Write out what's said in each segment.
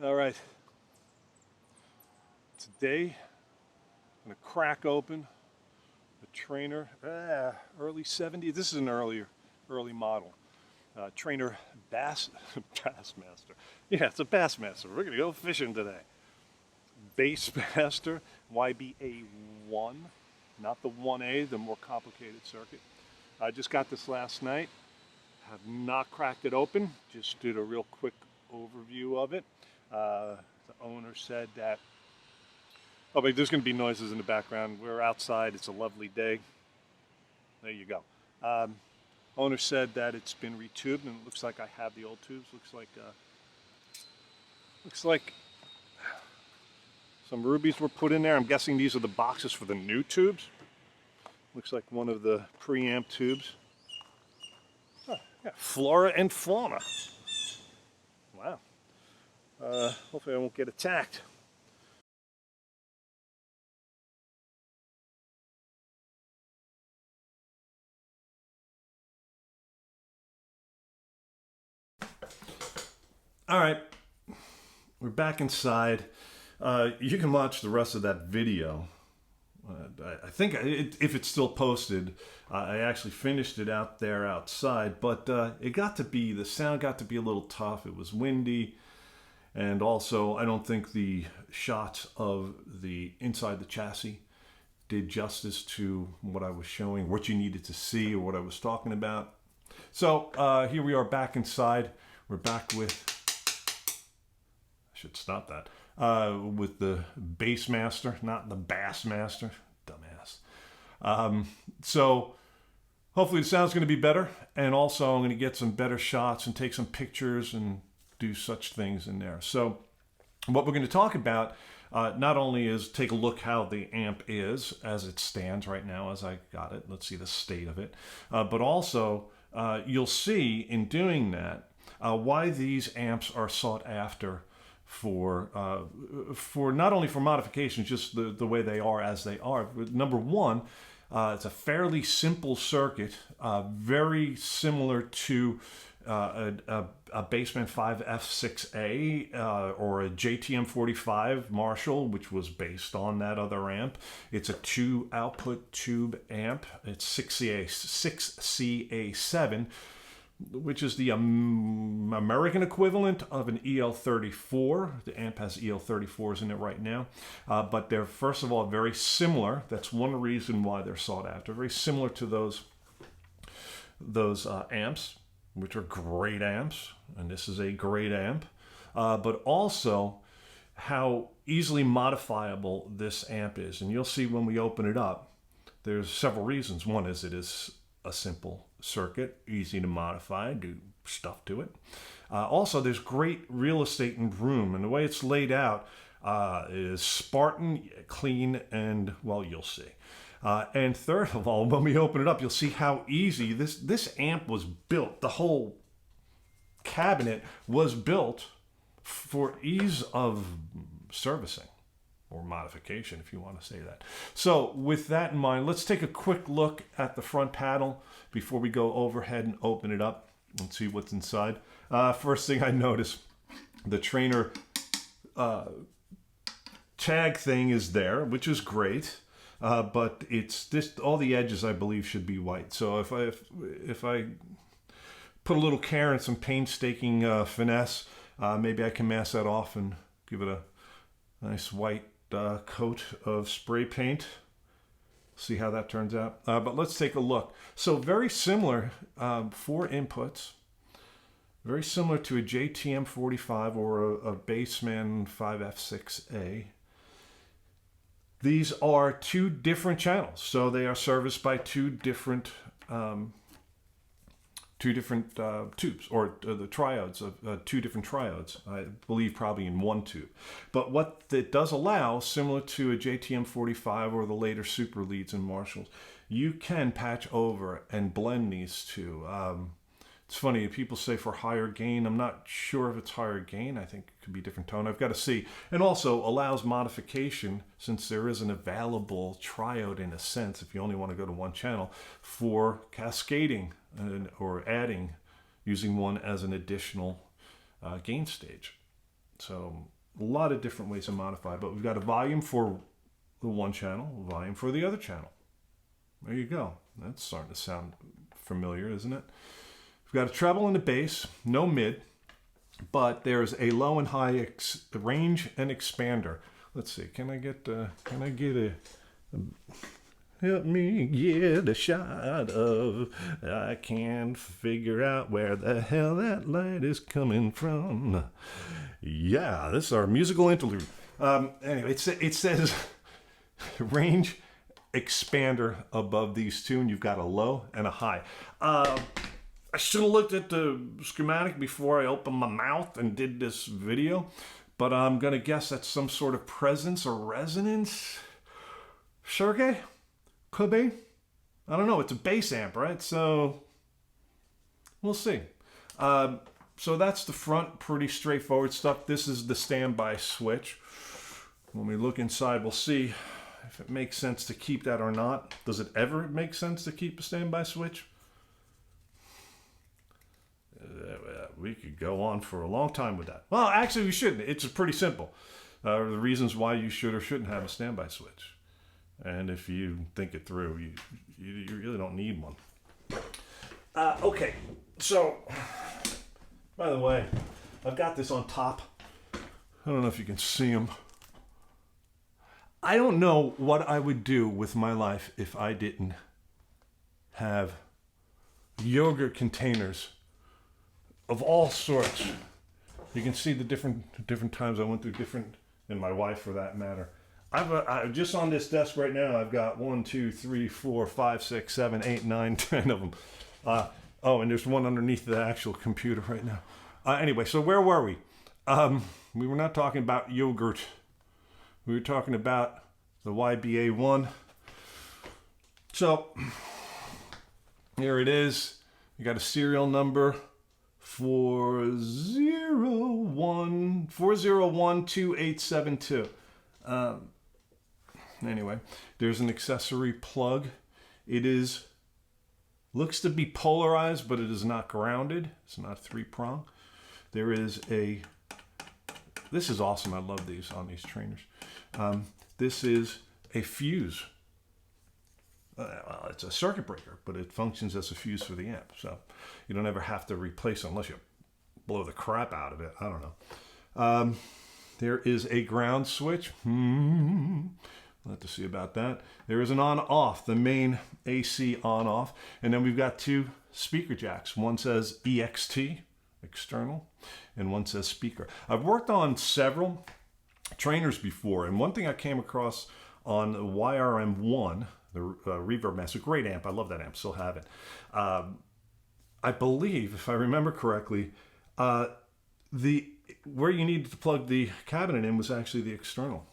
All right, today I'm gonna crack open the Traynor early 70s. This is an early model. Traynor Bassmaster. Yeah, it's a Bassmaster. We're gonna go fishing today. Bassmaster YBA 1, not the 1A, the more complicated circuit. I just got this last night. Have not cracked it open. Just did a real quick overview of it. The owner said that, oh, but there's going to be noises in the background. We're outside. It's a lovely day. There you go. Owner said that it's been retubed, and it looks like I have the old tubes. Looks like some rubies were put in there. I'm guessing these are the boxes for the new tubes. Looks like one of the preamp tubes. Oh, yeah, flora and fauna. Wow. Hopefully I won't get attacked. All right, we're back inside. You can watch the rest of that video. I think if it's still posted, I actually finished it out there outside, but the sound got to be a little tough. It was windy, and also I don't think the shots of the inside the chassis did justice to what I was showing, what you needed to see, or what I was talking about. So here we are back inside. We're back with, I should stop that, with the Bassmaster, not the Bassmaster. Dumbass. So hopefully the sound's going to be better, and also I'm going to get some better shots and take some pictures and do such things in there. So what we're going to talk about not only is take a look how the amp is as it stands right now as I got it. Let's see the state of it. But also you'll see in doing that why these amps are sought after for not only for modifications, just the way they are as they are. Number one, it's a fairly simple circuit, very similar to a Bassman 5F6A or a JTM 45 Marshall, which was based on that other amp. It's a 2-output tube amp. It's 6CA7, which is the American equivalent of an EL34. The amp has EL34s in it right now. But they're, first of all, very similar. That's one reason why they're sought after. Very similar to those amps, which are great amps. And this is a great amp. But also how easily modifiable this amp is. And you'll see when we open it up, there's several reasons. One is it is a simple circuit, easy to modify, do stuff to it. Also, there's great real estate and room, and the way it's laid out is Spartan, clean, and, well, you'll see. And third of all, when we open it up, you'll see how easy this amp was built. The whole cabinet was built for ease of servicing, or modification, if you want to say that. So with that in mind, let's take a quick look at the front panel before we go overhead and open it up and see what's inside. First thing I noticed, the Traynor tag thing is there, which is great, but it's this, all the edges I believe should be white. So if I put a little care and some painstaking finesse, maybe I can mask that off and give it a nice white coat of spray paint. See how that turns out. But let's take a look. So very similar, 4 inputs. Very similar to a JTM 45 or a Bassman 5F6A. These are 2 different channels. So they are serviced by 2 different tubes, or the triodes of 2 different triodes, I believe probably in 1 tube. But what it does allow, similar to a JTM 45 or the later Super Leads and Marshalls, you can patch over and blend these 2. It's funny, people say for higher gain. I'm not sure if it's higher gain. I think it could be different tone. I've got to see. And also allows modification, since there is an available triode in a sense, if you only want to go to 1 channel, for cascading or adding, using one as an additional gain stage. So a lot of different ways to modify, but we've got a volume for the one channel, a volume for the other channel. There you go. That's starting to sound familiar, isn't it? We've got a treble and a bass, no mid, but there's a low and high range and expander. Let's see, can I get a help me get a shot of, I can't figure out where the hell that light is coming from. Yeah, this is our musical interlude. Anyway, it says range expander above these two, and you've got a low and a high. I should have looked at the schematic before I opened my mouth and did this video, but I'm going to guess that's some sort of presence or resonance circuit. Could be. I don't know. It's a bass amp, right? So we'll see. So that's the front, pretty straightforward stuff. This is the standby switch. When we look inside, we'll see if it makes sense to keep that or not. Does it ever make sense to keep a standby switch? We could go on for a long time with that. Well, actually, we shouldn't. It's pretty simple. The reasons why you should or shouldn't have a standby switch. And if you think it through, you really don't need one. Okay, so, by the way, I've got this on top. I don't know if you can see them. I don't know what I would do with my life if I didn't have yogurt containers of all sorts. You can see the different times I went through different, and my wife for that matter. I've just on this desk right now, I've got 1, 2, 3, 4, 5, 6, 7, 8, 9, 10 of them. Oh, and there's one underneath the actual computer right now. Anyway, so where were we? We were not talking about yogurt. We were talking about the YBA 1. So here it is. You got a serial number 4012872. Anyway, there's an accessory plug. It looks to be polarized, but it is not grounded. It's not 3-prong. There is this is awesome. I love these on these trainers. This is a fuse. Well, it's a circuit breaker, but it functions as a fuse for the amp. So you don't ever have to replace it unless you blow the crap out of it. I don't know. There is a ground switch. We'll have to see about that. There is an on-off, the main AC on-off. And then we've got 2 speaker jacks. One says EXT, external, and one says speaker. I've worked on several trainers before, and one thing I came across on the YRM1, the Reverb Master, great amp. I love that amp, still have it. I believe, if I remember correctly, where you needed to plug the cabinet in was actually the external.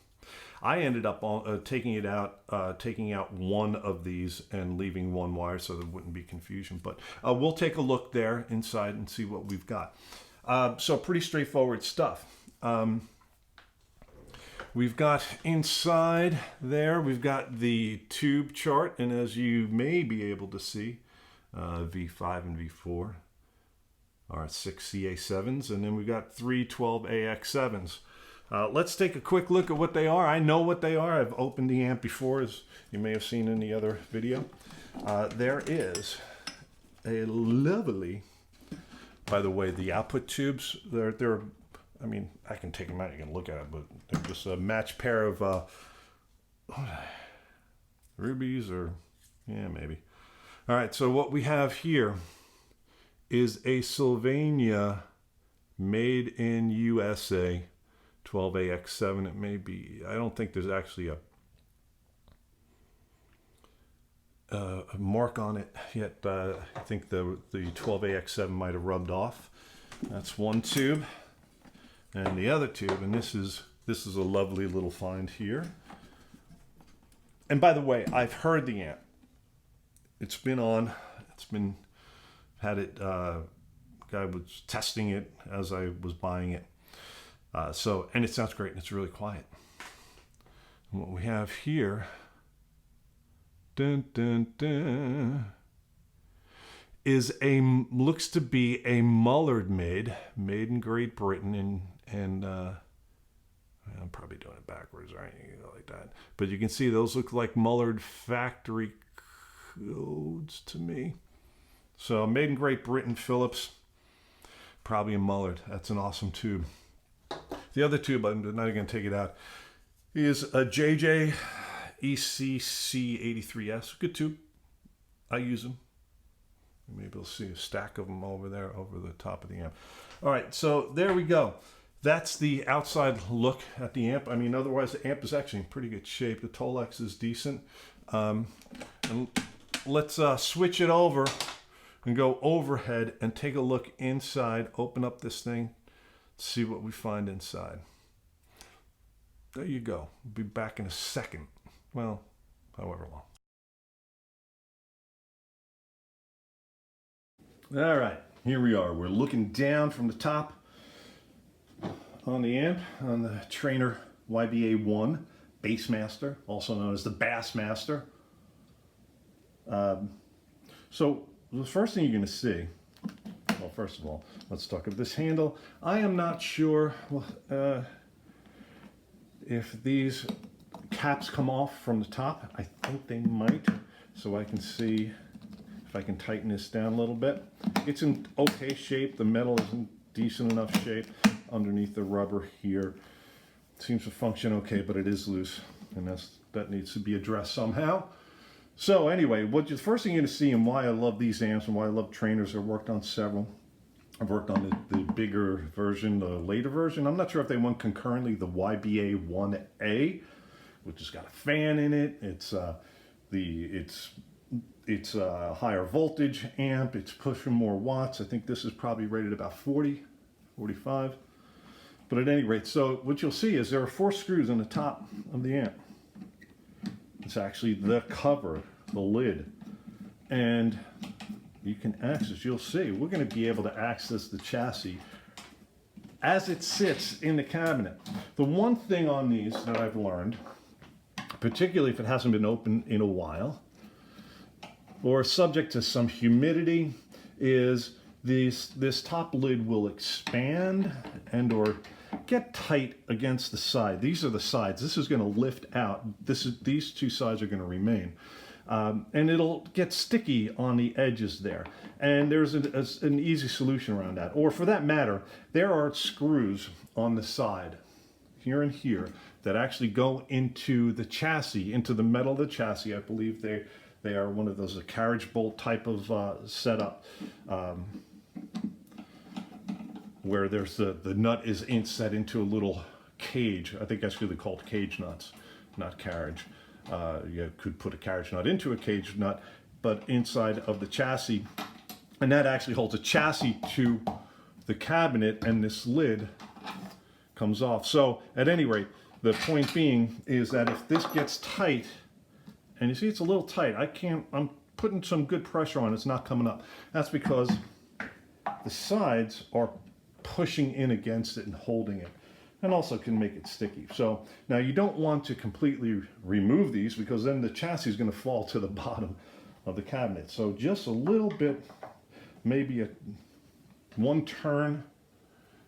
I ended up taking out one of these and leaving one wire so there wouldn't be confusion. But we'll take a look there inside and see what we've got. So pretty straightforward stuff. We've got inside there, we've got the tube chart, and as you may be able to see, V5 and V4 are 6 CA7s, and then we've got 3 12AX7s. Let's take a quick look at what they are. I know what they are. I've opened the amp before, as you may have seen in the other video. There is a lovely, by the way, the output tubes, they're I mean, I can take them out, you can look at it, but they're just a matched pair of rubies, or yeah, maybe. All right, so what we have here is a Sylvania made in USA 12AX7. It may be, I don't think there's actually a mark on it yet. I think the 12AX7 might have rubbed off. That's one tube. And the other tube, and this is a lovely little find here. And by the way, I've heard the amp. It's been on. Had it. Guy was testing it as I was buying it. And it sounds great, and it's really quiet. And what we have here, dun, dun, dun, looks to be a Mullard made in Great Britain And I'm probably doing it backwards or anything like that. But you can see those look like Mullard factory codes to me. So made in Great Britain, Phillips, probably a Mullard. That's an awesome tube. The other tube, I'm not even going to take it out, is a JJ ECC83S. Good tube. I use them. Maybe you'll see a stack of them over there over the top of the amp. All right, so there we go. That's the outside look at the amp. I mean, otherwise the amp is actually in pretty good shape. The Tolex is decent. And let's switch it over and go overhead and take a look inside. Open up this thing, see what we find inside. There you go. We'll be back in a second. Well, however long. All right, here we are. We're looking down from the top on the amp, on the Traynor YBA 1 Bassmaster, also known as the Bassmaster. So the first thing you're going to see, well, first of all, let's talk about this handle. I am not sure if these caps come off from the top. I think they might, so I can see if I can tighten this down a little bit. It's in okay shape. The metal is in decent enough shape underneath the rubber here. It seems to function okay, but it is loose, and that needs to be addressed somehow. So anyway, the first thing you're going to see, and why I love these amps and why I love Traynors, I've worked on several. I've worked on the bigger version, the later version. I'm not sure if they went concurrently, the YBA 1A, which has got a fan in it. It's a higher voltage amp. It's pushing more watts. I think this is probably rated about 40, 45. But at any rate, so what you'll see is there are 4 screws on the top of the amp. It's actually the cover, the lid. And you can access, you'll see, we're going to be able to access the chassis as it sits in the cabinet. The one thing on these that I've learned, particularly if it hasn't been open in a while, or subject to some humidity, is this top lid will expand and or get tight against the side. These are the sides. This is going to lift out. These 2 sides are going to remain. And it'll get sticky on the edges there. And there's an easy solution around that. Or for that matter, there are screws on the side, here and here, that actually go into the chassis, into the metal of the chassis. I believe they are one of those, a carriage bolt type of setup, where there's the nut is set into a little cage. I think that's really called cage nuts, not carriage. You could put a carriage nut into a cage nut, but inside of the chassis, and that actually holds a chassis to the cabinet, and this lid comes off. So at any rate, the point being is that if this gets tight, and you see it's a little tight, I'm putting some good pressure on it, it's not coming up. That's because the sides are pushing in against it and holding it, and also can make it sticky. So now you don't want to completely remove these, because then the chassis is going to fall to the bottom of the cabinet. So just a little bit, maybe one turn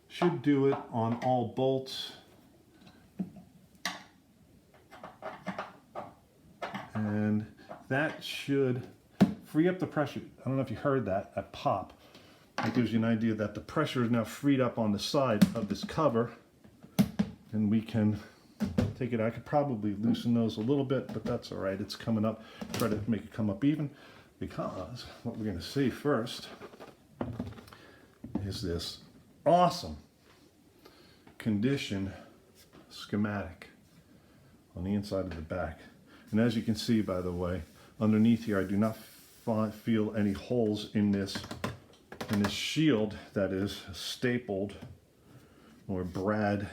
should do it on all bolts. And that should free up the pressure. I don't know if you heard that pop. That gives you an idea that the pressure is now freed up on the side of this cover, and we can take it. I could probably loosen those a little bit, but that's all right. It's coming up. Try to make it come up even, because what we're going to see first is this awesome condition schematic on the inside of the back. And as you can see, by the way, underneath here, I do not feel any holes in this shield that is stapled or bradded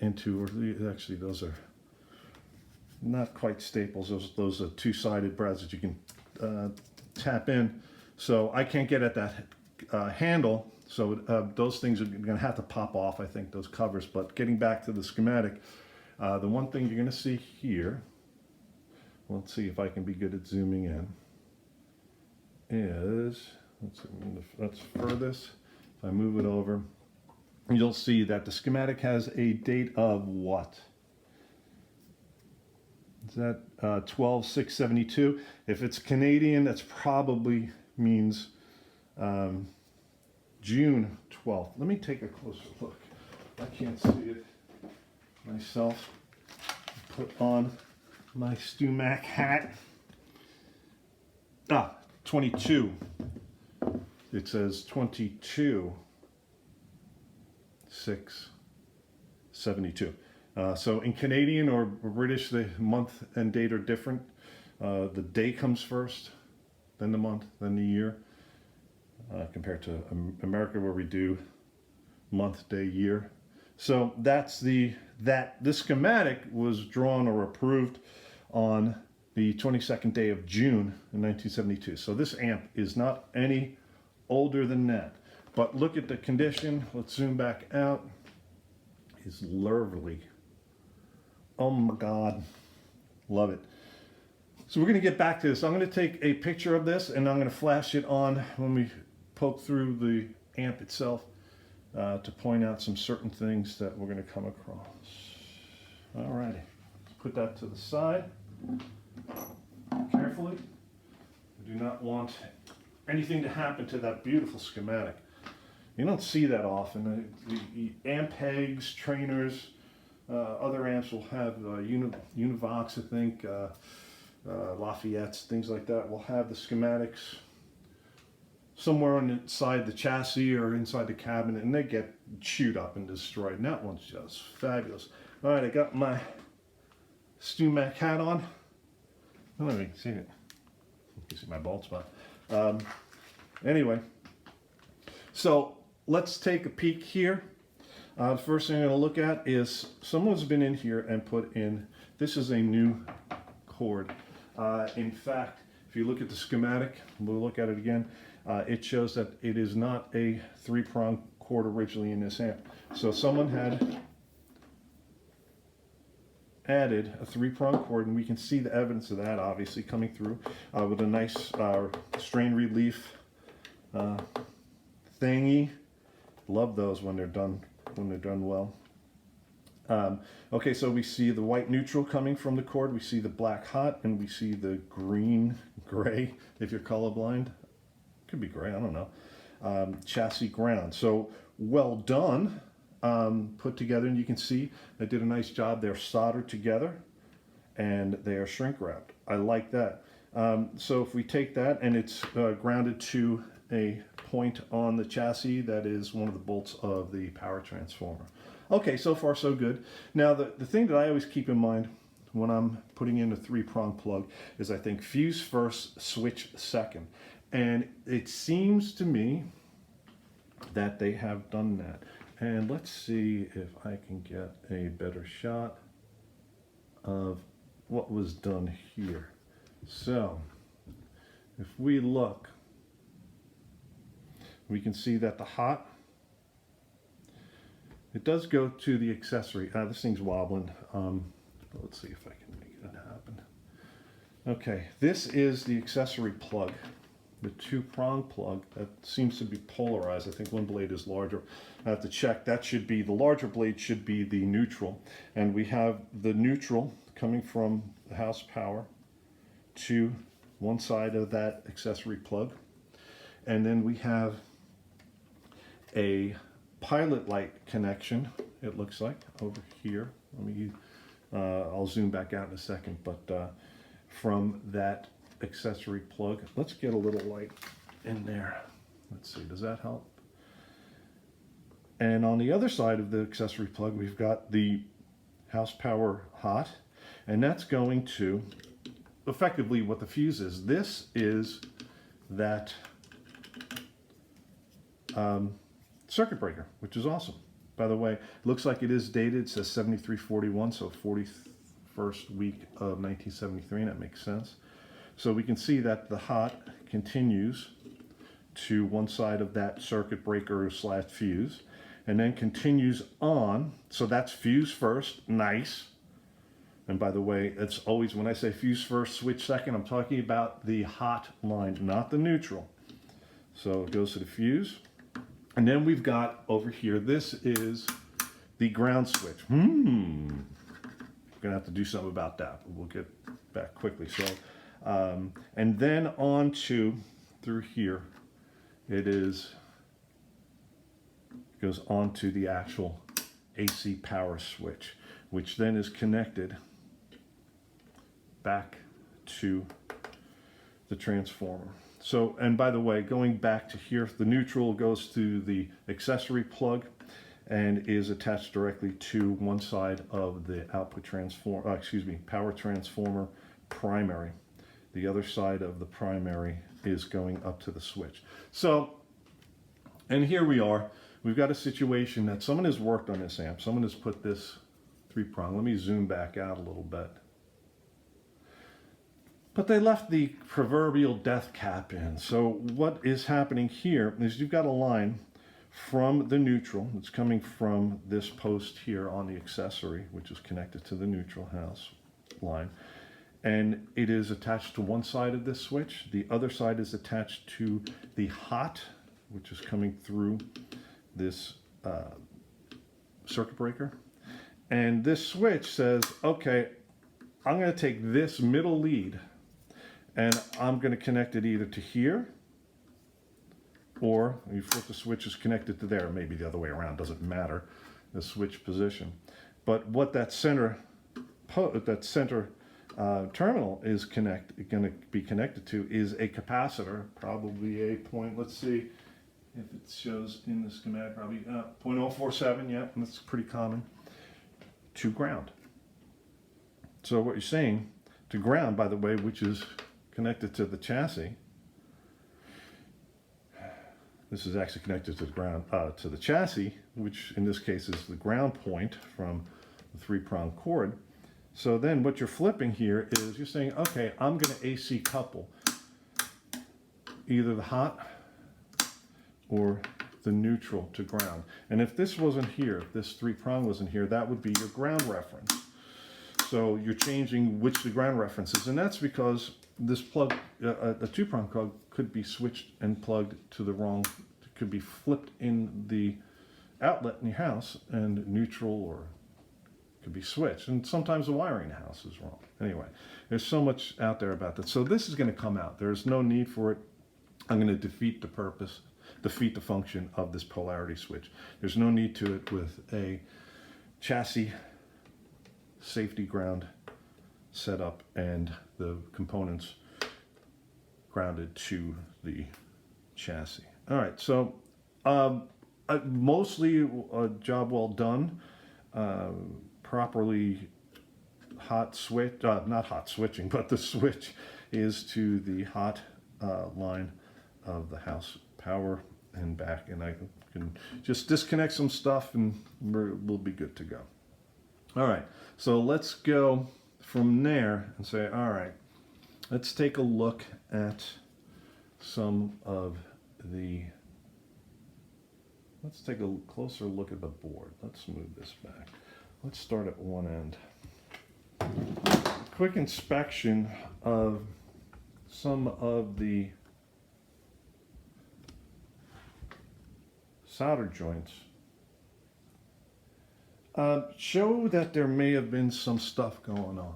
into, or actually those are not quite staples. Those are 2-sided brads that you can tap in. So I can't get at that handle. So those things are going to have to pop off, I think, those covers. But getting back to the schematic, the one thing you're going to see here, let's see if I can be good at zooming in, is, that's furthest. If I move it over, you'll see that the schematic has a date of what? Is that 12/6/72? If it's Canadian, that's probably means June 12th. Let me take a closer look. I can't see it myself. Put on my StuMac hat. 22. It says 22/6/72. So in Canadian or British, the month and date are different. The day comes first, then the month, then the year, compared to America where we do month, day, year. So that's this schematic was drawn or approved on the 22nd day of June in 1972. So this amp is not any older than that. But look at the condition. Let's zoom back out. It's lovely. Oh my God, love it. So we're going to get back to this. I'm going to take a picture of this and I'm going to flash it on when we poke through the amp itself to point out some certain things that we're going to come across. All righty, let's put that to the side carefully. We do not want anything to happen to that beautiful schematic. You don't see that often. The amp pegs, Traynors, other amps will have Univox, I think, Lafayette's, things like that will have the schematics somewhere inside the chassis or inside the cabinet, and they get chewed up and destroyed. And that one's just fabulous. All right, I got my StuMac hat on. I don't know if you can see it. You can see my bald spot. Anyway, so let's take a peek here. The first thing I'm going to look at is someone's been in here and put in, this is a new cord. In fact, if you look at the schematic, we'll look at it again, it shows that it is not a 3-prong cord originally in this amp. So someone had added a 3-prong cord, and we can see the evidence of that obviously coming through with a nice strain relief thingy. Love those when they're done well. Okay, so we see the white neutral coming from the cord, we see the black hot, and we see the green gray if you're colorblind. Could be gray, I don't know. Chassis ground. So well done, put together, and you can see they did a nice job. They're soldered together and they are shrink wrapped. I like that. So if we take that and it's grounded to a point on the chassis that is one of the bolts of the power transformer. Okay, so far so good. Now the thing that I always keep in mind when I'm putting in a 3-prong plug is I think fuse first, switch second. And it seems to me that they have done that. And let's see if I can get a better shot of what was done here. So if we look, we can see that the hot, it does go to the accessory. This thing's wobbling. Let's see if I can make it happen. Okay, this is the accessory plug, the 2-prong plug that seems to be polarized. I think one blade is larger. I have to check. That should be, the larger blade should be the neutral. And we have the neutral coming from the house power to one side of that accessory plug. And then we have a pilot light connection, it looks like, over here. Let me, I'll zoom back out in a second, but from that accessory plug, let's get a little light in there. Let's see, does that help? And on the other side of the accessory plug, we've got the house power hot, and that's going to effectively what the fuse is. This is that circuit breaker, which is awesome. By the way, it looks like it is dated. It says 7341, so 41st week of 1973, and that makes sense. So we can see that the hot continues to one side of that circuit breaker slash fuse, and then continues on. So that's fuse first, nice. And by the way, it's always, when I say fuse first, switch second, I'm talking about the hot line, not the neutral. So it goes to the fuse. And then we've got over here, this is the ground switch. We're gonna have to do something about that, but we'll get back quickly. So, and then on to, through here, goes on to the actual AC power switch, which then is connected back to the transformer. So, and by the way, going back to here, the neutral goes to the accessory plug and is attached directly to one side of the power transformer primary. The other side of the primary is going up to the switch. So, and here we are. We've got a situation that someone has worked on this amp. Someone has put this 3-prong. Let me zoom back out a little bit. But they left the proverbial death cap in. So what is happening here is you've got a line from the neutral. It's coming from this post here on the accessory, which is connected to the neutral house line. And it is attached to one side of this switch. The other side is attached to the hot, which is coming through this circuit breaker. And this switch says, okay, I'm going to take this middle lead and I'm going to connect it either to here, or you flip the switch is connected to there, maybe the other way around, doesn't matter, the switch position. But what that center terminal is going to be connected to is a capacitor, probably a point, let's see if it shows in the schematic, probably 0.047, yeah, that's pretty common, to ground. So what you're saying to ground, by the way, which is connected to the chassis, this is actually connected to the ground, to the chassis, which in this case is the ground point from the 3-prong cord. So then what you're flipping here is you're saying, okay, I'm going to AC couple either the hot or the neutral to ground. And if this wasn't here, if this 3-prong wasn't here, that would be your ground reference. So you're changing which the ground reference is, and that's because this plug, a 2-prong plug, could be switched and plugged to the wrong, could be flipped in the outlet in your house and neutral, or could be switched. And sometimes the wiring in the house is wrong. Anyway, there's so much out there about that. So this is going to come out. There's no need for it. I'm going to defeat the function of this polarity switch. There's no need to it with a chassis safety ground setup and the components grounded to the chassis. All right, so mostly a job well done. Properly hot switch, not hot switching, but the switch is to the hot line of the house power and back, and I can just disconnect some stuff and we'll be good to go. All right, so let's go from there and say, all right, let's take a look at let's take a closer look at the board. Let's move this back. Let's start at one end. Quick inspection of some of the solder joints show that there may have been some stuff going on.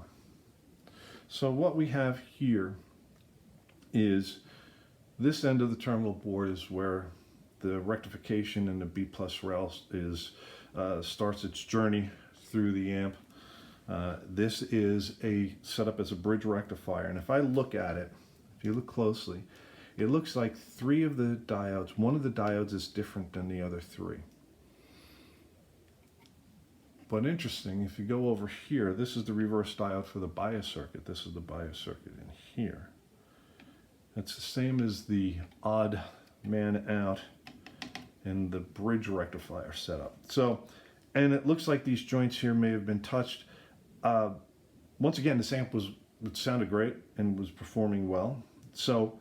So what we have here is this end of the terminal board is where the rectification and the B+ rails starts its journey through the amp. This is set up as a bridge rectifier, and if I look at it, if you look closely, it looks like 3 of the diodes, one of the diodes is different than the other 3. But interesting, if you go over here, this is the reverse diode for the bias circuit. This is the bias circuit in here. It's the same as the odd man out in the bridge rectifier setup. So, and it looks like these joints here may have been touched. Once again, this amp it sounded great and was performing well. So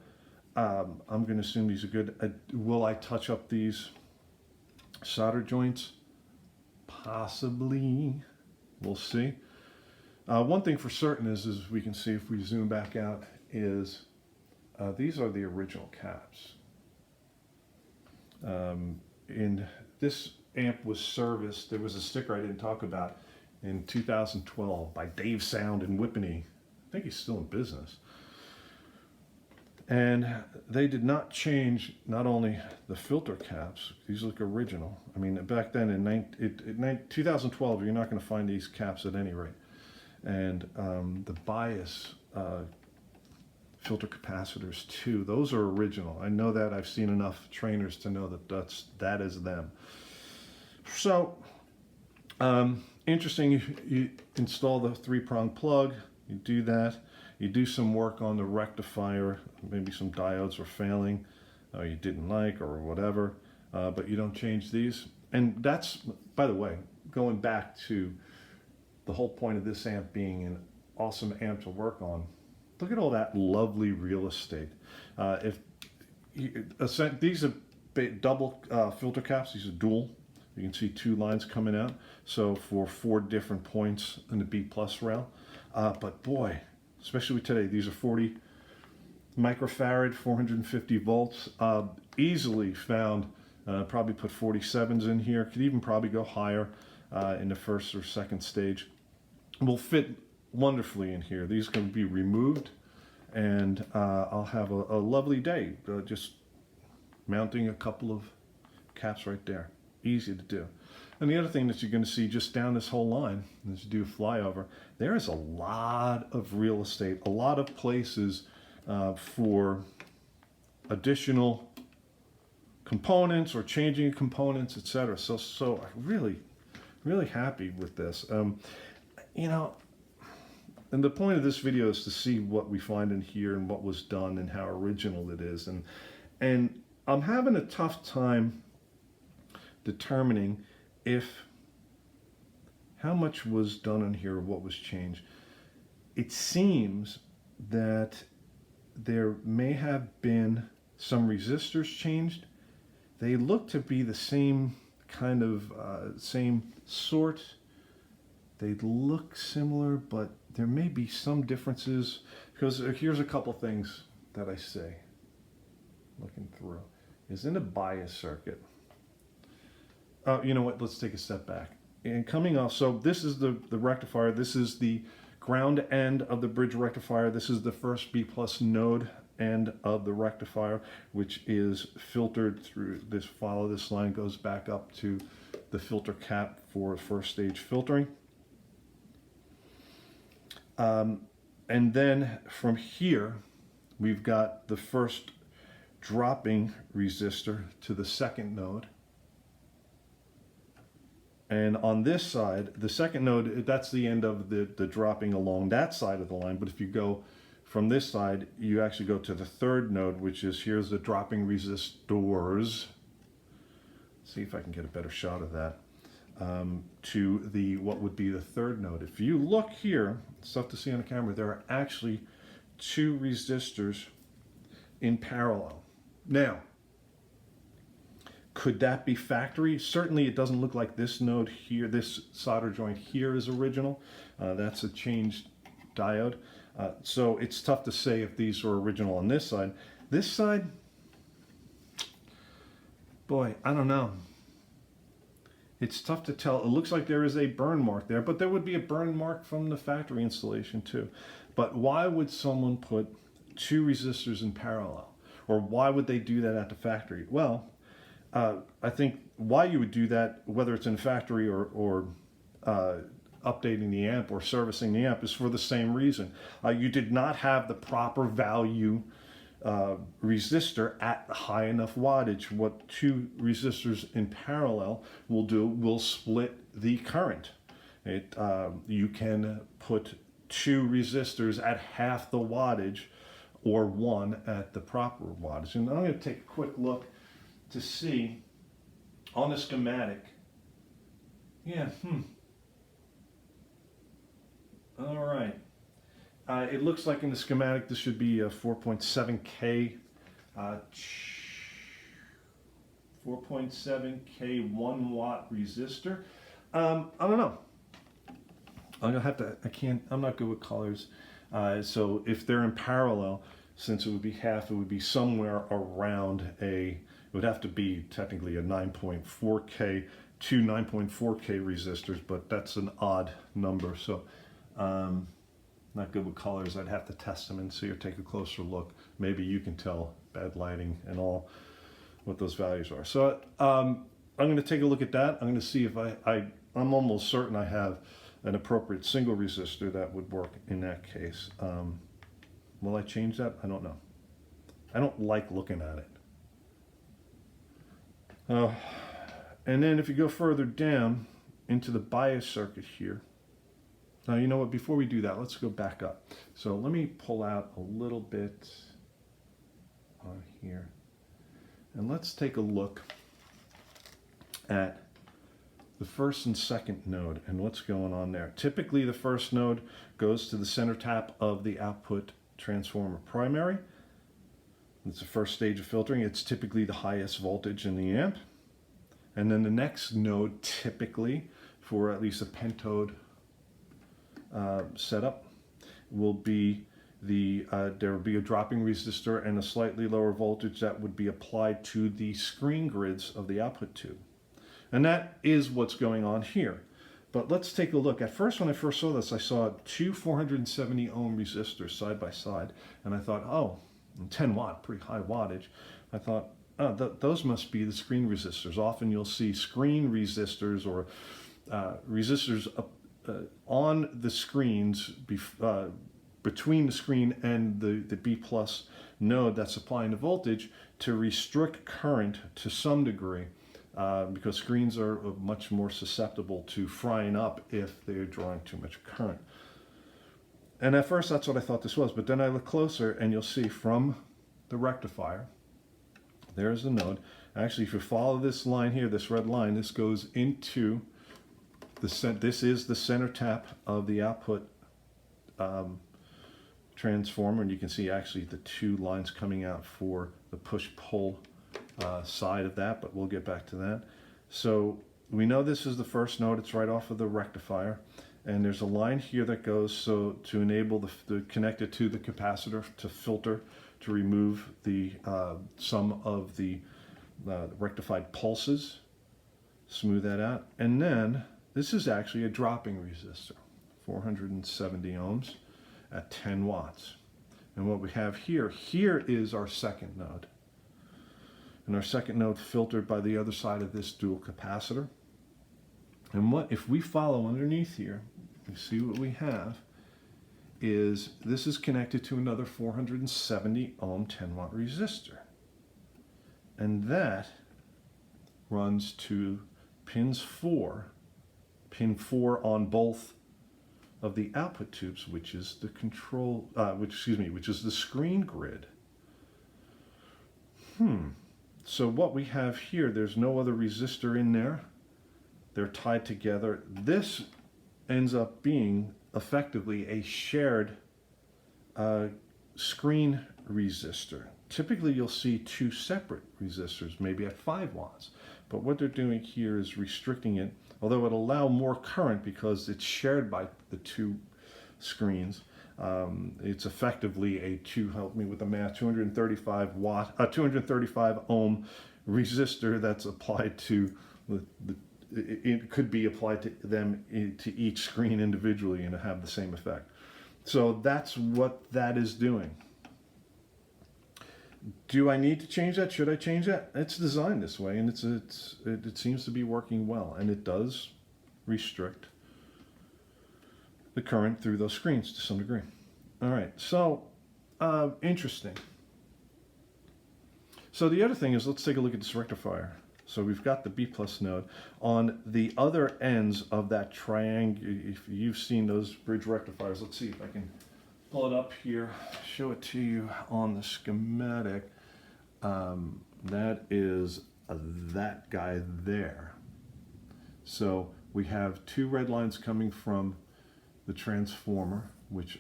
I'm going to assume these are good. Will I touch up these solder joints? Possibly. We'll see. One thing for certain is we can see if we zoom back out is these are the original caps. in this amp was serviced. There was a sticker I didn't talk about in 2012 by Dave Sound in Whippany. I think he's still in business. And they did not change not only the filter caps, these look original. I mean, back then in 2012, you're not going to find these caps at any rate. And the bias filter capacitors too, those are original. I know that. I've seen enough trainers to know that that is them. So interesting, you install the 3-prong plug, you do that, you do some work on the rectifier, maybe some diodes were failing, or you didn't like, or whatever, but you don't change these. And that's, by the way, going back to the whole point of this amp being an awesome amp to work on. Look at all that lovely real estate. These are double filter caps, these are dual. You can see 2 lines coming out, so for 4 different points in the B+ rail. But boy, especially with today, these are 40 microfarad, 450 volts. Easily found, probably put 47s in here. Could even probably go higher in the first or second stage. Will fit wonderfully in here. These can be removed, and I'll have a lovely day just mounting a couple of caps right there. Easy to do. And the other thing that you're going to see just down this whole line, as you do a flyover, there is a lot of real estate, a lot of places for additional components or changing components, etc. So I'm really happy with this. You know, and the point of this video is to see what we find in here and what was done and how original it is. And I'm having a tough time determining how much was done in here, what was changed. It seems that there may have been some resistors changed. They look to be the same kind of, same sort. They look similar, but there may be some differences, because here's a couple things that I say, looking through, is in the bias circuit. You know what, let's take a step back. And coming off, so this is the rectifier, this is the ground end of the bridge rectifier, this is the first B+ node end of the rectifier, which is filtered through this, follow this line, goes back up to the filter cap for first stage filtering. And then from here, we've got the first dropping resistor to the second node. And on this side, the second node, that's the end of the dropping along that side of the line. But if you go from this side, you actually go to the third node, which is, here's the dropping resistors. See if I can get a better shot of that. To the, what would be the third node. If you look here, it's tough to see on the camera, there are actually 2 resistors in parallel. Now, could that be factory? Certainly it doesn't look like this node here, this solder joint here is original. That's a changed diode. So it's tough to say if these are original on this side. This side, boy, I don't know. It's tough to tell. It looks like there is a burn mark there, but there would be a burn mark from the factory installation too. But why would someone put 2 resistors in parallel? Or why would they do that at the factory? Well, I think why you would do that, whether it's in factory or updating the amp or servicing the amp, is for the same reason. You did not have the proper value resistor at high enough wattage. What 2 resistors in parallel will do will split the current. You can put 2 resistors at half the wattage or 1 at the proper wattage. And I'm going to take a quick look to see on the schematic. Yeah, all right. It looks like in the schematic this should be a 4.7K 4.7K 1 watt resistor. I don't know. I'm gonna have to, I'm not good with colors. So if they're in parallel, since it would be half, it would be somewhere around a would have to be technically a 9.4K, two 9.4K resistors, but that's an odd number. So not good with colors. I'd have to test them and see or take a closer look. Maybe you can tell, bad lighting and all, what those values are. So I'm going to take a look at that. I'm going to see if I'm almost certain I have an appropriate single resistor that would work in that case. Will I change that? I don't know. I don't like looking at it. And then if you go further down into the bias circuit here, now you know what, before we do that, let's go back up. So let me pull out a little bit on here, and let's take a look at the first and second node and what's going on there. Typically the first node goes to the center tap of the output transformer primary. It's the first stage of filtering. It's typically the highest voltage in the amp. And then the next node, typically for at least a pentode setup, will be there will be a dropping resistor and a slightly lower voltage that would be applied to the screen grids of the output tube. And that is what's going on here. But let's take a look. At first, when I first saw this, I saw two 470 ohm resistors side by side, and I thought, oh, 10 watt, pretty high wattage. I thought, oh, those must be the screen resistors. Often you'll see screen resistors or resistors on the screens between the screen and the B plus node that's supplying the voltage to restrict current to some degree, because screens are much more susceptible to frying up if they're drawing too much current. And at first that's what I thought this was, but then I look closer and you'll see from the rectifier, there's the node. Actually, if you follow this line here, this red line, this goes into this is the center tap of the output transformer, and you can see actually the two lines coming out for the push-pull side of that, but we'll get back to that. So we know this is the first node. It's right off of the rectifier, and there's a line here that goes so to enable the connect it to the capacitor to filter, to remove the some of the rectified pulses, smooth that out. And then this is actually a dropping resistor, 470 ohms at 10 watts. And what we have here is our second node. And our second node filtered by the other side of this dual capacitor. And what if we follow underneath here, you see what we have is this is connected to another 470 ohm 10 watt resistor. And that runs to pin 4 on both of the output tubes, which is the control, which is the screen grid. So what we have here, there's no other resistor in there. They're tied together. This ends up being effectively a shared screen resistor. Typically you'll see two separate resistors, maybe at 5 watts. But what they're doing here is restricting it, although it'll allow more current because it's shared by the two screens. It's effectively a 235 ohm resistor that's applied to it could be applied to them to each screen individually and have the same effect. So that's what that is doing. Do I need to change that? Should I change that? It's designed this way, and it seems to be working well, and it does restrict the current through those screens to some degree. All right, so interesting. So the other thing is, let's take a look at this rectifier. So we've got the B plus node. On the other ends of that triangle, if you've seen those bridge rectifiers, let's see if I can pull it up here, show it to you on the schematic. That is that guy there. So we have two red lines coming from the transformer, which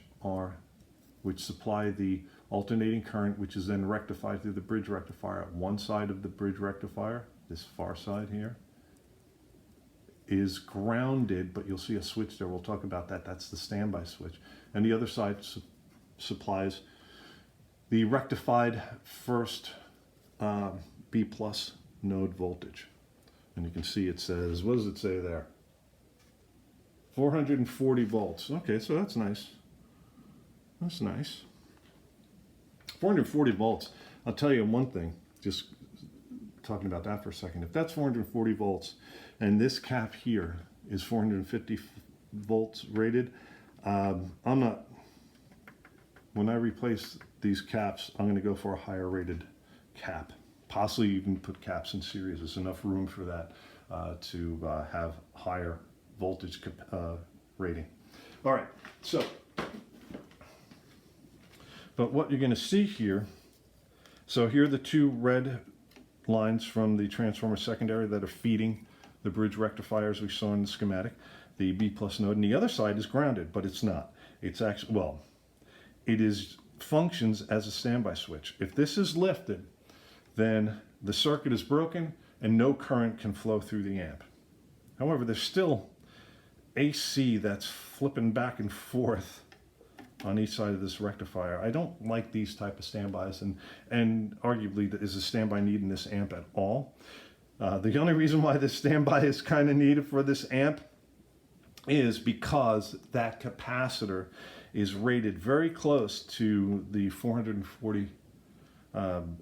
supply the alternating current, which is then rectified through the bridge rectifier. At one side of the bridge rectifier, this far side here, is grounded, but you'll see a switch there. We'll talk about that. That's the standby switch. And the other side supplies the rectified first B plus node voltage. And you can see it says, what does it say there? 440 volts. Okay, so that's nice. That's nice. 440 volts. I'll tell you one thing, just talking about that for a second. If that's 440 volts and this cap here is 450 volts rated, when I replace these caps, I'm going to go for a higher rated cap. Possibly even put caps in series. There's enough room for that to have higher voltage rating. All right, so, but what you're going to see here, so here are the two red lines from the transformer secondary that are feeding the bridge rectifiers we saw in the schematic, the B plus node, and the other side is grounded, but it's not. It's actually, well, it is functions as a standby switch. If this is lifted, then the circuit is broken and no current can flow through the amp. However, there's still AC that's flipping back and forth on each side of this rectifier. I don't like these type of standbys, and arguably is a standby need in this amp at all. The only reason why this standby is kind of needed for this amp is because that capacitor is rated very close to the 440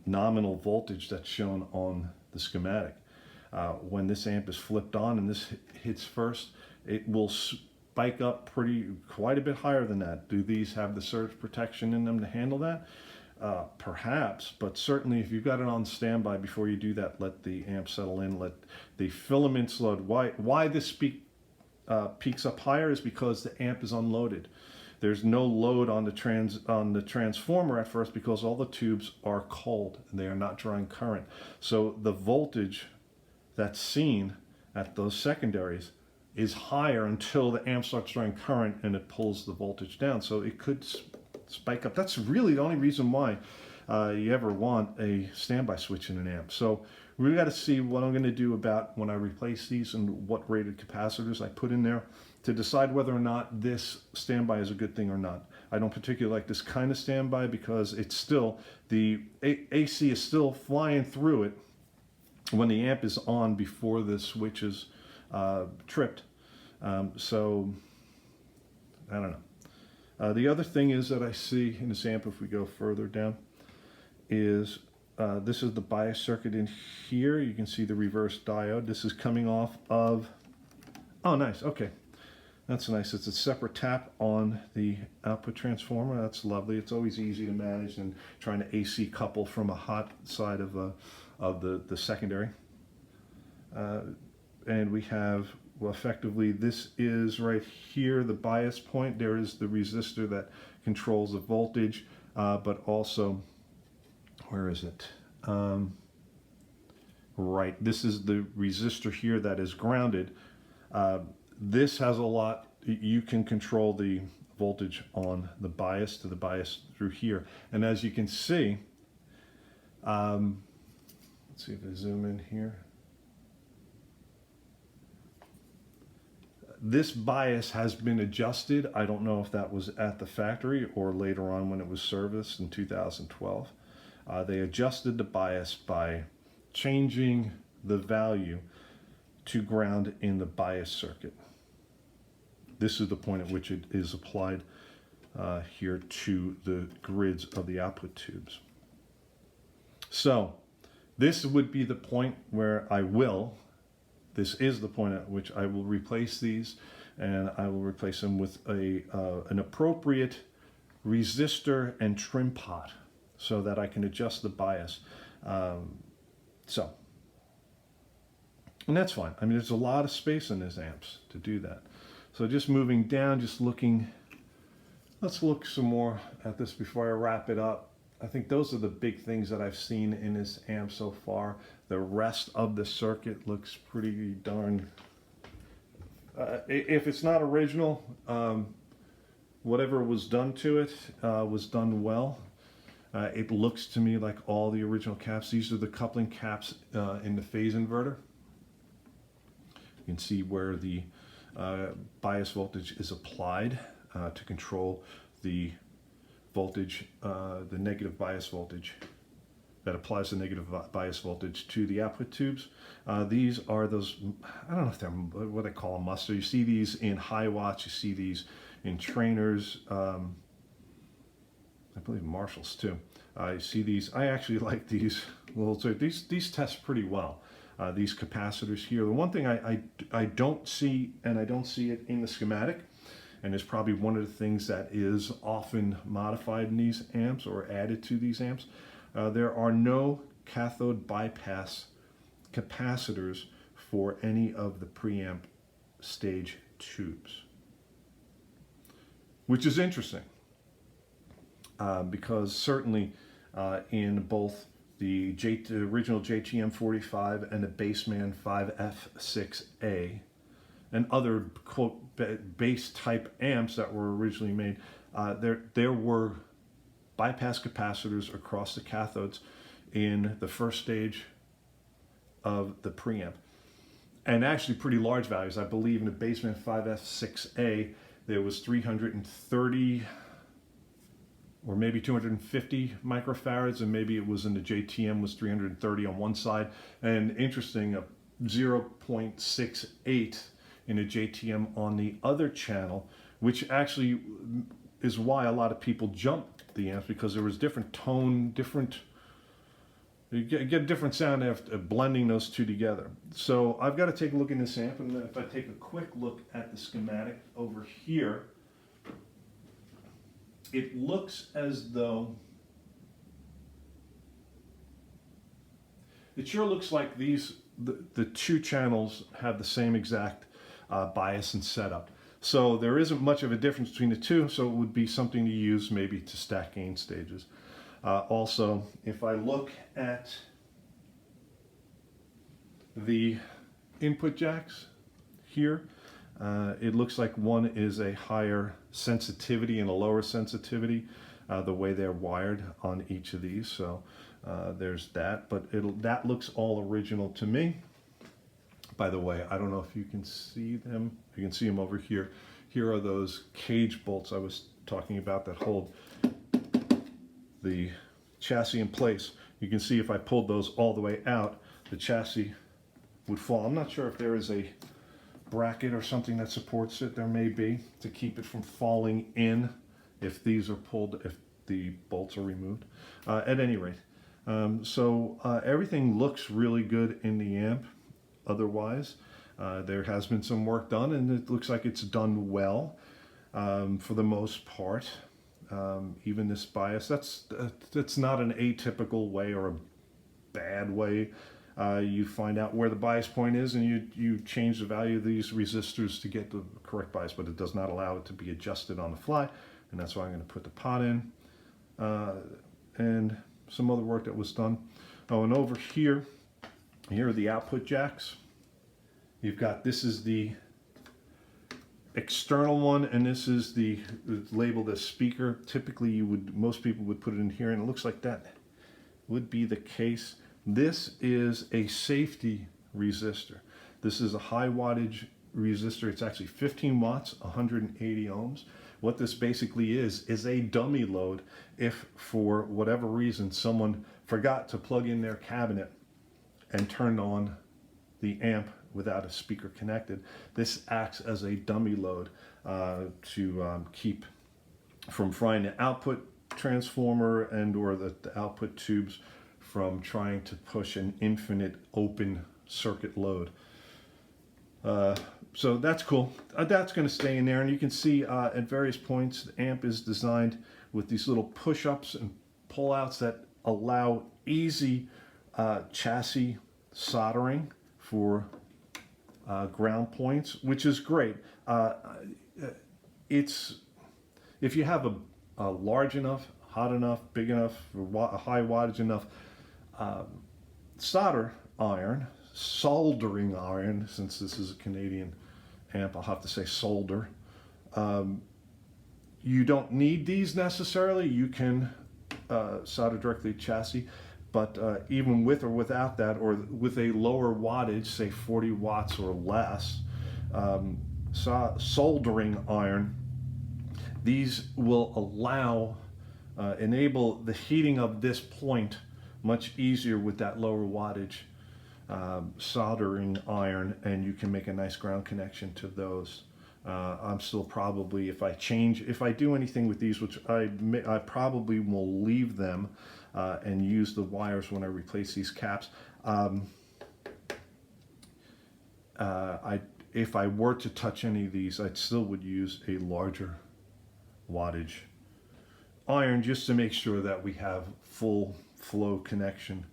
nominal voltage that's shown on the schematic. When this amp is flipped on and this hits first, it will spike up quite a bit higher than that. Do these have the surge protection in them to handle that? Perhaps, but certainly if you've got it on standby, before you do that, let the amp settle in, let the filaments load. Why this peaks up higher is because the amp is unloaded. There's no load on the transformer at first because all the tubes are cold and they are not drawing current. So the voltage that's seen at those secondaries is higher until the amp starts drawing current and it pulls the voltage down. So it could spike up. That's really the only reason why you ever want a standby switch in an amp. So we got to see what I'm going to do about when I replace these and what rated capacitors I put in there to decide whether or not this standby is a good thing or not. I don't particularly like this kind of standby because it's still, the AC is still flying through it when the amp is on before the switch is tripped. So, I don't know. The other thing is that I see in this amp, if we go further down, is this is the bias circuit in here. You can see the reverse diode. This is coming off of, oh nice, okay. That's nice. It's a separate tap on the output transformer. That's lovely. It's always easy to manage than trying to AC couple from a hot side of the secondary. And we have, well, effectively, this is right here, the bias point. There is the resistor that controls the voltage, but also, where is it? Right, this is the resistor here that is grounded. This has a lot, you can control the voltage on the bias to the bias through here. And as you can see, let's see if I zoom in here. This bias has been adjusted. I don't know if that was at the factory or later on when it was serviced in 2012. They adjusted the bias by changing the value to ground in the bias circuit. This is the point at which it is applied here to the grids of the output tubes. So this would be the point where this is the point at which I will replace these, and I will replace them with an appropriate resistor and trim pot so that I can adjust the bias. And that's fine. I mean, there's a lot of space in these amps to do that. So just moving down, just looking, let's look some more at this before I wrap it up. I think those are the big things that I've seen in this amp so far. The rest of the circuit looks pretty darn, if it's not original, whatever was done to it was done well. It looks to me like all the original caps. These are the coupling caps in the phase inverter. You can see where the bias voltage is applied to control the voltage, the negative bias voltage that applies the negative bias voltage to the output tubes. These are those, I don't know if they're what they call them, muster. You see these in high watts, you see these in Traynors, I believe Marshalls too. You see these, I actually like these. Well, so these test pretty well. These capacitors here. The one thing I don't see, and I don't see it in the schematic, and it's probably one of the things that is often modified in these amps or added to these amps. There are no cathode bypass capacitors for any of the preamp stage tubes, which is interesting because certainly in both the original JTM 45 and the Bassman 5F6A and other quote bass type amps that were originally made, there were bypass capacitors across the cathodes in the first stage of the preamp, and actually pretty large values. I believe in the Bassman 5F6A there was 330 or maybe 250 microfarads, and maybe it was in the JTM was 330 on one side, and interesting, 0.68 in a JTM on the other channel, which actually is why a lot of people jumped the amps, because there was different tone, you get a different sound after blending those two together. So I've got to take a look in this amp, and if I take a quick look at the schematic over here, it looks as though, it sure looks like the two channels have the same exact bias and setup. So there isn't much of a difference between the two, so it would be something to use maybe to stack gain stages. Also, if I look at the input jacks here, it looks like one is a higher sensitivity and a lower sensitivity, the way they're wired on each of these. So there's that, but that looks all original to me. By the way, I don't know if you can see them. You can see them over here. Here are those cage bolts I was talking about that hold the chassis in place. You can see if I pulled those all the way out, the chassis would fall. I'm not sure if there is a bracket or something that supports it. There may be, to keep it from falling in if these are pulled, if the bolts are removed. At any rate, everything looks really good in the amp. Otherwise, there has been some work done, and it looks like it's done well for the most part. Even this bias, that's not an atypical way or a bad way. You find out where the bias point is, and you change the value of these resistors to get the correct bias, but it does not allow it to be adjusted on the fly, and that's why I'm going to put the pot in, and some other work that was done. Oh, and over here are the output jacks. You've got, this is the external one, and this is labeled as speaker. Typically most people would put it in here, and it looks like that would be the case. This is a safety resistor. This is a high wattage resistor. It's actually 15 watts, 180 ohms. What this basically is a dummy load if for whatever reason someone forgot to plug in their cabinet and turned on the amp without a speaker connected. This acts as a dummy load to keep from frying the output transformer and or the output tubes from trying to push an infinite open circuit load. So that's cool. That's going to stay in there, and you can see at various points the amp is designed with these little push-ups and pull-outs that allow easy chassis soldering for ground points, which is great. If you have a large enough, hot enough, big enough, a high wattage enough soldering iron, since this is a Canadian amp, I'll have to say solder. You don't need these necessarily. You can solder directly to chassis, but even with or without that, or with a lower wattage, say 40 watts or less, soldering iron, these will enable the heating of this point much easier with that lower wattage soldering iron, and you can make a nice ground connection to those. I'm still probably, if I do anything with these, which I probably will leave them and use the wires when I replace these caps. If I were to touch any of these, I still would use a larger wattage iron just to make sure that we have full flow connection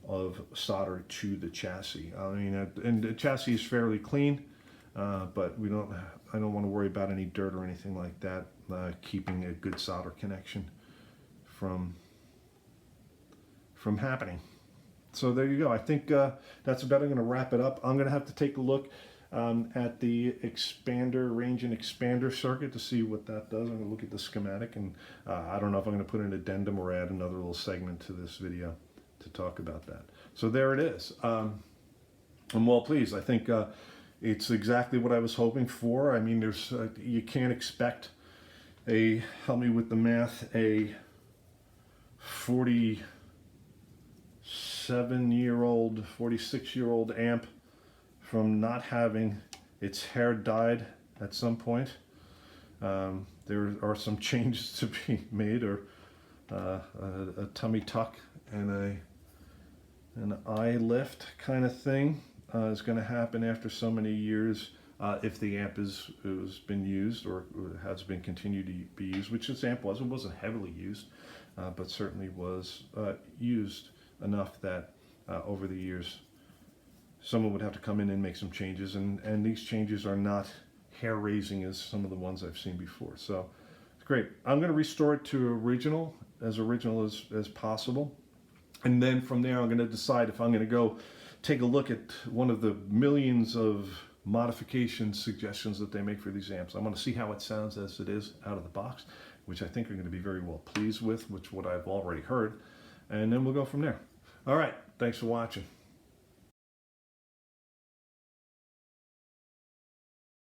of solder to the chassis. I mean, and the chassis is fairly clean, but I don't want to worry about any dirt or anything like that, keeping a good solder connection from happening. So there you go. I think that's about it. I'm going to wrap it up. I'm going to have to take a look at the expander, range and expander circuit to see what that does. I'm going to look at the schematic, and I don't know if I'm going to put an addendum or add another little segment to this video to talk about that. So there it is. I'm well pleased. I think it's exactly what I was hoping for. I mean, you can't expect help me with the math, a 47-year-old, 46-year-old amp from not having its hair dyed at some point. There are some changes to be made, or a tummy tuck and an eye lift kind of thing is going to happen after so many years, if the amp has been used or has been continued to be used, which this amp was. It wasn't heavily used, but certainly was used enough that over the years someone would have to come in and make some changes, and these changes are not hair-raising as some of the ones I've seen before. So it's great. I'm going to restore it to original as possible, and then from there I'm going to decide if I'm going to go take a look at one of the millions of modification suggestions that they make for these amps. I want to see how it sounds as it is out of the box, which I think are going to be very well pleased with, which what I've already heard, and then we'll go from there. All right, thanks for watching.